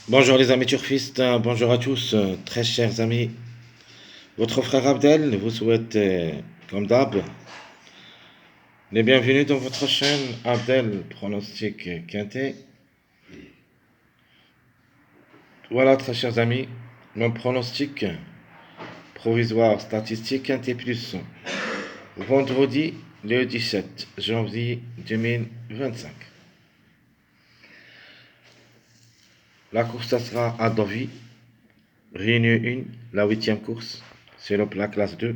Bonjour les amis turfistes, bonjour à tous, très chers amis. Votre frère Abdel vous souhaite, comme d'hab, les bienvenus dans votre chaîne Abdel Pronostic Quintet. Voilà, très chers amis, mon pronostic provisoire statistique Quintet Plus, vendredi le 17 janvier 2025. La course ça sera à Deauville, Réunion 1, la 8e course, c'est la classe 2.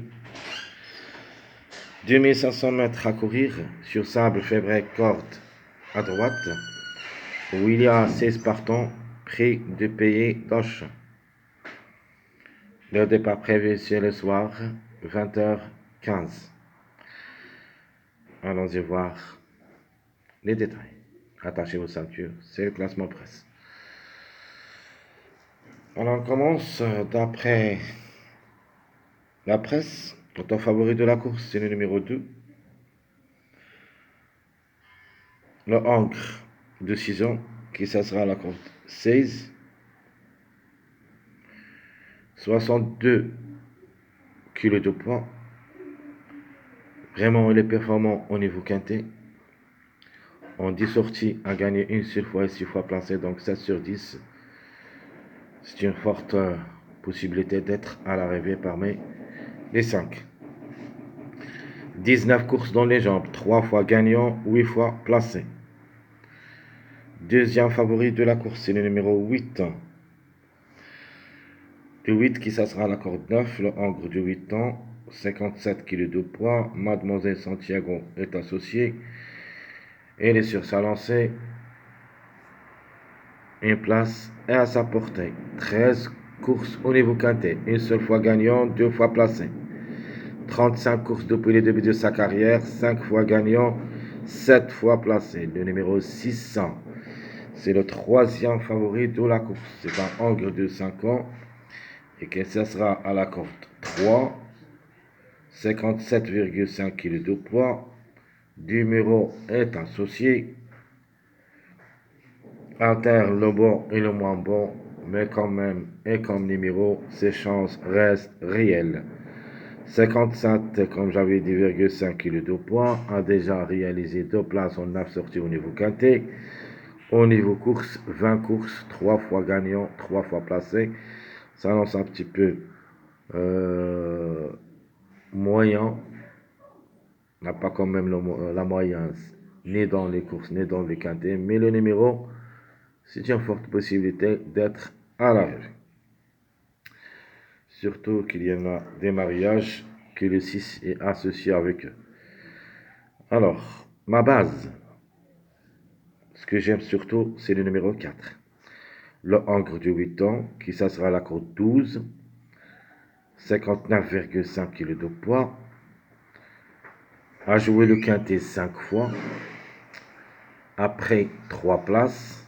2500 mètres à courir sur sable février corde à droite, où il y a 16 partants près de payer d'Oche. Le départ prévu c'est le soir, 20h15. Allons-y voir les détails. Attachez vos ceintures, c'est le classement presse. Alors on commence d'après la presse. Le temps favori de la course, c'est le numéro 2. Le Ancre de 6 ans, qui ça sera à la compte 16. 62 kilos de poids. Vraiment, il est performant au niveau quintet. En 10 sorties, a gagné une seule fois et 6 fois placé, donc 7 sur 10. C'est une forte possibilité d'être à l'arrivée parmi les 5. 19 courses dans les jambes, 3 fois gagnant, 8 fois placé. Deuxième favori de la course, c'est le numéro 8. Le 8 qui ça sera à la corde 9, le Angre de 8 ans, 57 kg de poids. Mademoiselle Santiago est associée. Elle est sur sa lancée. Une place est à sa portée. 13 courses au niveau quintet. Une seule fois gagnant, 2 fois placé. 35 courses depuis le début de sa carrière. 5 fois gagnant, 7 fois placé. Le numéro 600. C'est le troisième favori de la course. C'est un Angre de 5 ans. Et que ce sera à la corde 3. 57,5 kg de poids. Numéro est associé. Inter le bon et le moins bon, mais quand même, et comme numéro, ses chances restent réelles. 57, comme j'avais dit, 5 kg de poids, a déjà réalisé 2 places en 9 sorties au niveau quintet. Au niveau course, 20 courses, 3 fois gagnant, 3 fois placé. Ça lance un petit peu moyen. N'a pas quand même la moyenne, ni dans les courses, ni dans les quintets, mais le numéro, c'est une forte possibilité d'être à l'arrivée. Surtout qu'il y en a des mariages que le 6 est associé avec eux. Alors, ma base, ce que j'aime surtout, c'est le numéro 4. Le Angre de 8 ans, qui ça sera la course 12, 59,5 kg de poids, a joué le quintet 5 fois, après 3 places,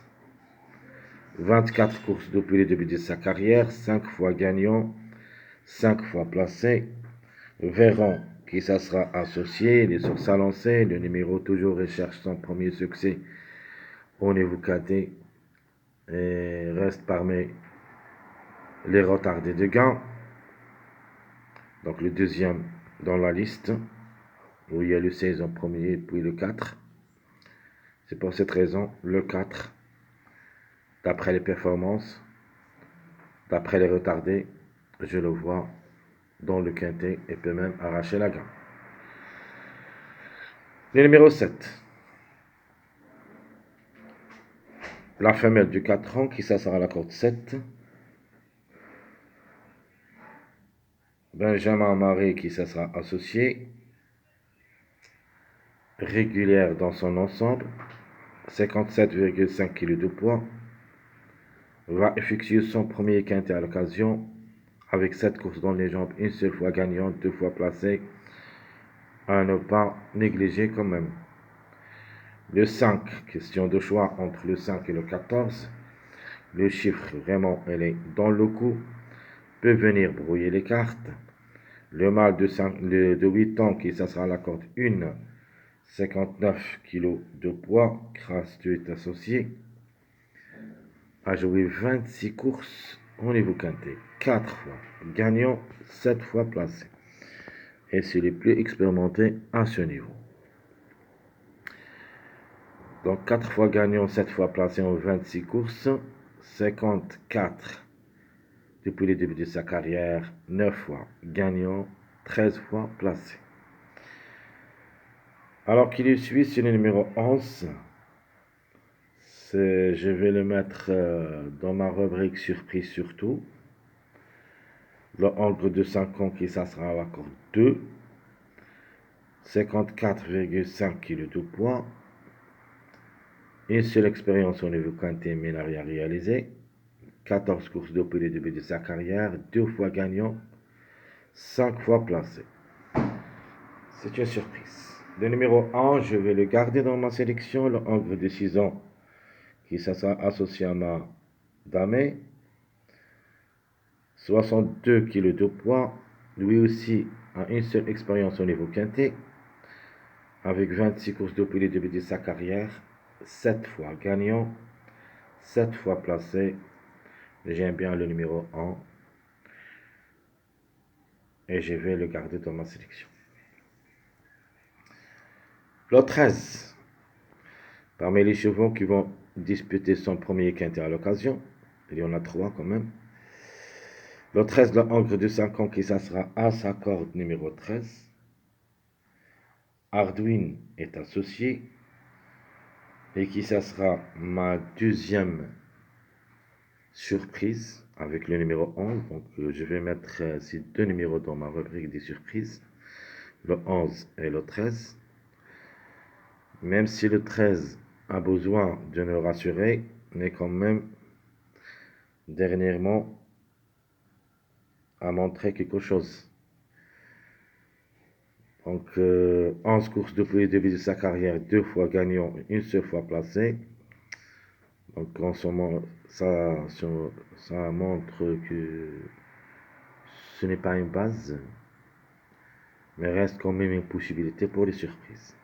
24 courses depuis le début de sa carrière, 5 fois gagnant, 5 fois placé. Véron, qui ça sera associé, il est sur sa lancée, le numéro toujours recherche son premier succès au niveau cadet et reste parmi les retardés de gain. Donc le deuxième dans la liste, où il y a le 16 en premier, puis le 4. C'est pour cette raison, le 4, d'après les performances, d'après les retardés, je le vois dans le quintet et peut même arracher la gagne. Le numéro 7. La femelle du 4 ans qui s'assera à la corde 7. Benjamin Marais qui ça sera associé. Régulière dans son ensemble. 57,5 kg de poids. Va effectuer son premier quintet à l'occasion. Avec 7 courses dans les jambes, une seule fois gagnante, 2 fois placée. À ne pas négliger quand même. Le 5, question de choix entre le 5 et le 14. Le chiffre, vraiment, elle est dans le coup. Peut venir brouiller les cartes. Le mâle de 8 ans qui ça sera à la corde 1, 59 kg de poids, Crasse est associé. a joué 26 courses au niveau quintet. 4 fois gagnant, 7 fois placé. Et c'est les plus expérimentés à ce niveau. Donc 4 fois gagnant, 7 fois placé en 26 courses. 54 depuis le début de sa carrière. 9 fois gagnant, 13 fois placé. Alors qu'il est suit, c'est le numéro 11. Je vais le mettre dans ma rubrique surprise surtout. Le Hongre de 5 ans qui ça sera à la corde 2. 54,5 kg de poids. Une seule expérience au niveau quintet mais n'a rien réalisé. 14 courses depuis le début de sa carrière. 2 fois gagnant. 5 fois placé. C'est une surprise. Le numéro 1, je vais le garder dans ma sélection. Le Hongre de 6 ans qui ça sera associé à ma dame. 62 kg de poids. Lui aussi a une seule expérience au niveau quintet. Avec 26 courses depuis le début de sa carrière. 7 fois gagnant. 7 fois placé. J'aime bien le numéro 1. Et je vais le garder dans ma sélection. Le 13. Parmi les chevaux qui vont disputer son premier quintet à l'occasion. Il y en a 3 quand même. Le 13, le Hongre de 5 ans qui s'assera à sa corde numéro 13. Arduin est associé. Et qui s'assera ma deuxième surprise avec le numéro 11. Donc je vais mettre ces deux numéros dans ma rubrique des surprises. Le 11 et le 13. Même si le 13 a besoin de nous rassurer, mais quand même, dernièrement, a montré quelque chose. Donc, 11 courses depuis le début de sa carrière, 2 fois gagnant, une seule fois placé. Donc, en ce moment, ça montre que ce n'est pas une base, mais reste quand même une possibilité pour les surprises.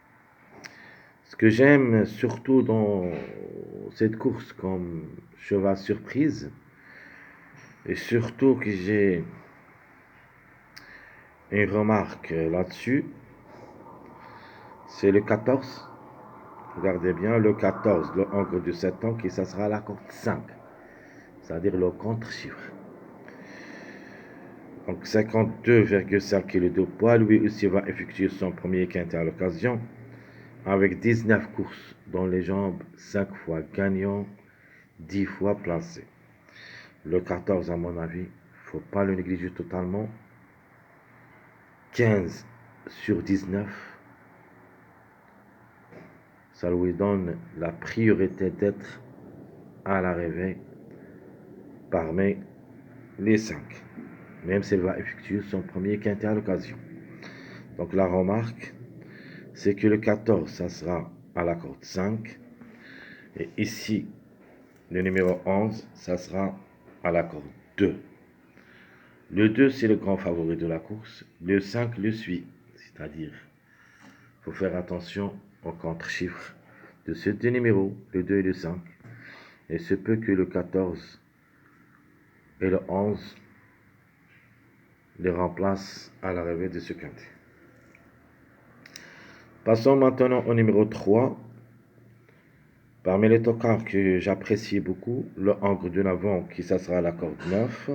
Ce que j'aime surtout dans cette course comme cheval surprise, et surtout que j'ai une remarque là-dessus, c'est le 14. Regardez bien, le 14, le Hongre de 7 ans, qui ça sera la corde 5, c'est-à-dire le contre-chiffre. Donc 52,5 kg de poids, lui aussi va effectuer son premier quintet à l'occasion, avec 19 courses dans les jambes, 5 fois gagnant, 10 fois placé. Le 14, à mon avis, il ne faut pas le négliger totalement. 15 sur 19, ça lui donne la priorité d'être à l'arrivée parmi les 5, même s'il va effectuer son premier quintet à l'occasion. Donc la remarque, c'est que le 14, ça sera à la corde 5, et ici, le numéro 11, ça sera à la corde 2. Le 2, c'est le grand favori de la course. Le 5 le suit. C'est-à-dire, il faut faire attention aux contre-chiffres de ces deux numéros, le 2 et le 5. Et ce peut que le 14 et le 11 les remplacent à l'arrivée de ce quintet. Passons maintenant au numéro 3. Parmi les tocards que j'apprécie beaucoup, le Hongre de Navon qui ça sera à la corde 9.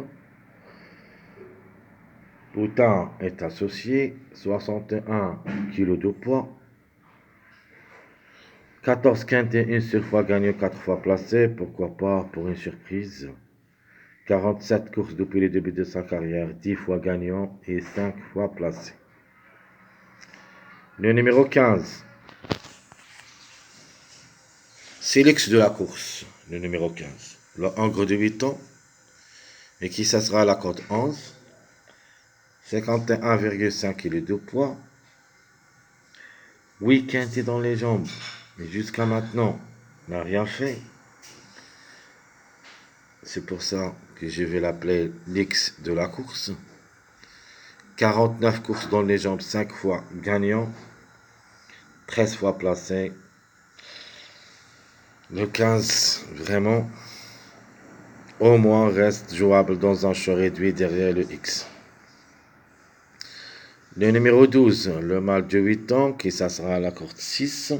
Boutin est associé, 61 kg de poids. 14 quintets, une seule fois gagné, 4 fois placé, pourquoi pas pour une surprise. 47 courses depuis le début de sa carrière, 10 fois gagnant et 5 fois placé. Le numéro 15, c'est l'ex de la course, le numéro 15. Le Hongre de 8 ans, et qui ça sera à la corde 11. 51,5 kg de poids. 8 quintets dans les jambes, mais jusqu'à maintenant, n'a rien fait. C'est pour ça que je vais l'appeler l'ex de la course. 49 courses dans les jambes, 5 fois gagnant, 13 fois placé. Le 15, vraiment, au moins reste jouable dans un champ réduit derrière le X. Le numéro 12, le mâle de 8 ans, qui ça sera à la corde 6.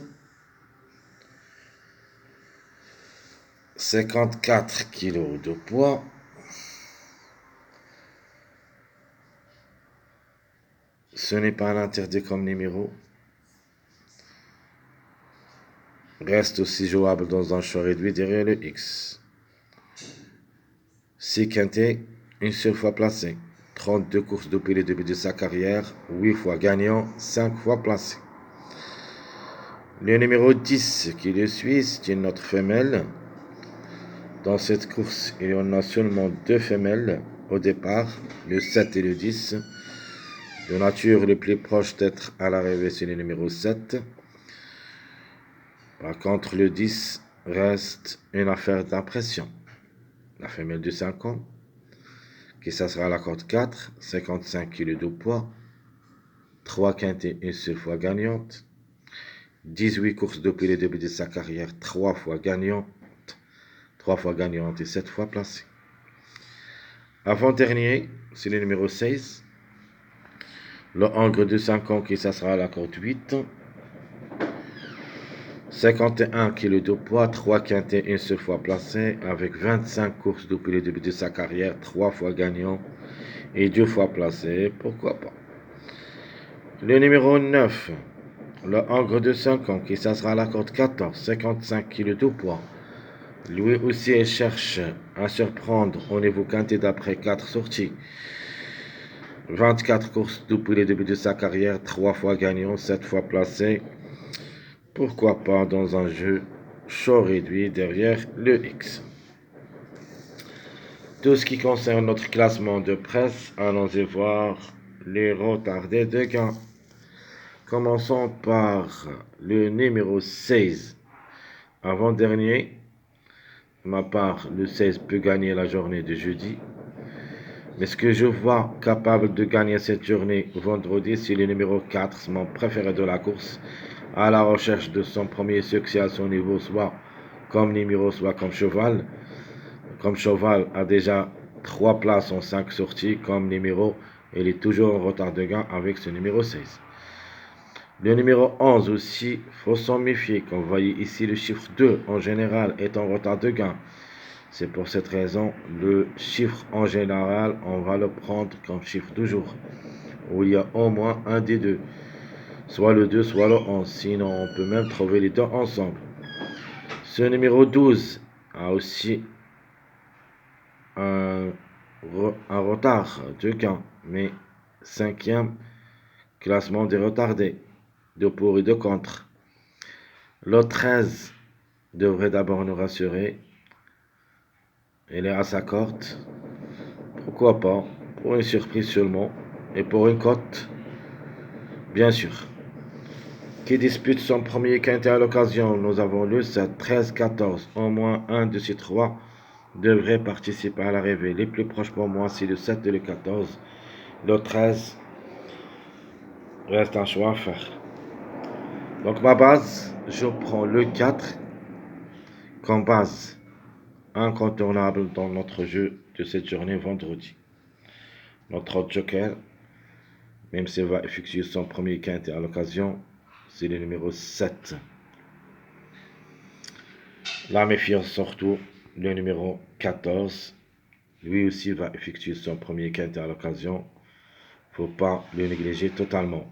54 kg de poids. Ce n'est pas un interdit comme numéro. Reste aussi jouable dans un champ réduit derrière le X. 6 quintés, une seule fois placé. 32 courses depuis le début de sa carrière, 8 fois gagnant, 5 fois placé. Le numéro 10 qui le suit, c'est une autre femelle. Dans cette course, il y en a seulement 2 femelles au départ, le 7 et le 10. De nature le plus proche d'être à l'arrivée, c'est le numéro 7. Par contre, le 10 reste une affaire d'impression. La femelle de 5 ans, qui ça sera à la corde 4, 55 kg de poids, 3 quintets, une seule fois gagnante, 18 courses depuis le début de sa carrière, 3 fois gagnante et 7 fois placée. Avant-dernier, c'est le numéro 16, le hongre de 5 ans, qui ça sera à la corde 8, 51 kg de poids, 3 quintets, une seule fois placé, avec 25 courses depuis le début de sa carrière, 3 fois gagnant et 2 fois placé, pourquoi pas. Le numéro 9, le hongre de 5 ans, qui ça sera à la corde 14, 55 kg de poids. Lui aussi, il cherche à surprendre au niveau quintet d'après 4 sorties. 24 courses depuis le début de sa carrière, 3 fois gagnant, 7 fois placé. Pourquoi pas dans un jeu chaud réduit derrière le X. Tout ce qui concerne notre classement de presse, allons-y voir les retardés de gain. Commençons par le numéro 16. Avant-dernier, de ma part, le 16 peut gagner la journée de jeudi. Mais ce que je vois capable de gagner cette journée vendredi, c'est le numéro 4, mon préféré de la course, à la recherche de son premier succès à son niveau, soit comme numéro, soit comme cheval. Comme cheval a déjà 3 places en 5 sorties, comme numéro, il est toujours en retard de gain avec ce numéro 16. Le numéro 11 aussi, faut s'en méfier. Comme vous voyez ici, le chiffre 2 en général est en retard de gain. C'est pour cette raison, le chiffre en général, on va le prendre comme chiffre du jour, où il y a au moins un des deux, soit le 2, soit le 11. Sinon, on peut même trouver les deux ensemble. Ce numéro 12 a aussi un retard de gain, mais 5e classement des retardés, de pour et de contre. Le 13 devrait d'abord nous rassurer. Il est à sa corde. Pourquoi pas? Pour une surprise seulement. Et pour une cote, bien sûr. Qui dispute son premier quintet à l'occasion. Nous avons le 7, 13, 14. Au moins un de ces trois devrait participer à l'arrivée. Les plus proches pour moi, c'est le 7 et le 14. Le 13 reste un choix à faire. Donc ma base, je prends le 4 comme base incontournable dans notre jeu de cette journée vendredi. Notre joker, même s'il va effectuer son premier quintet à l'occasion, c'est le numéro 7. La méfiance surtout, le numéro 14. Lui aussi va effectuer son premier quintet à l'occasion. Faut pas le négliger totalement.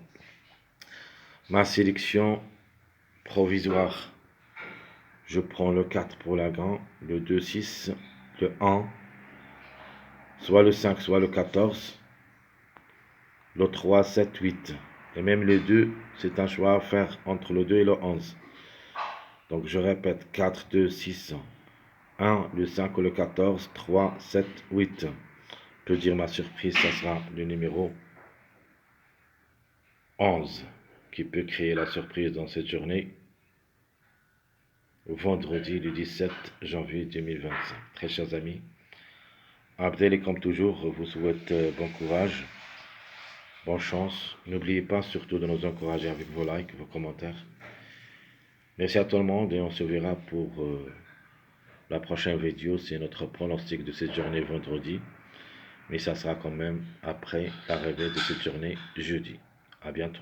Ma sélection provisoire. Je prends le 4 pour la grande, le 2, 6, le 1, soit le 5, soit le 14, le 3, 7, 8. Et même le 2, c'est un choix à faire entre le 2 et le 11. Donc je répète, 4, 2, 6, 1, le 5 ou le 14, 3, 7, 8. Je peux dire ma surprise, ça sera le numéro 11 qui peut créer la surprise dans cette journée. Vendredi le 17 janvier 2025. Très chers amis, Abdel, et comme toujours, vous souhaite bon courage, bonne chance. N'oubliez pas surtout de nous encourager avec vos likes, vos commentaires. Merci à tout le monde et on se verra pour La prochaine vidéo, c'est notre pronostic de cette journée vendredi, mais ça sera quand même après l'arrivée de cette journée jeudi. À bientôt.